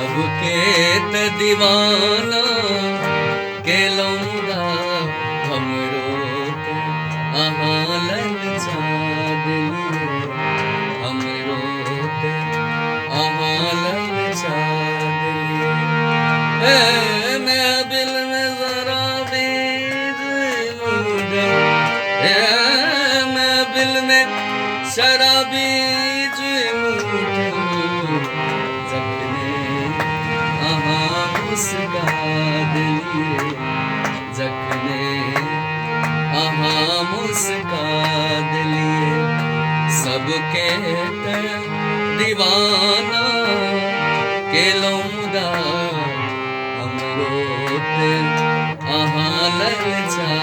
सबके त दीवाना के लौंदा हमरो त अहाँ ललचा दिलिए हमरो त अहाँ ललचा दिलिए मैं बिल में जरा बीज मूडल मैं बिल में शराबी मुस्का दिलिए जखने अहाँ मुस्का दिलिए सबके त दीवाना के लौंदा हमरो त अहाँ ललचा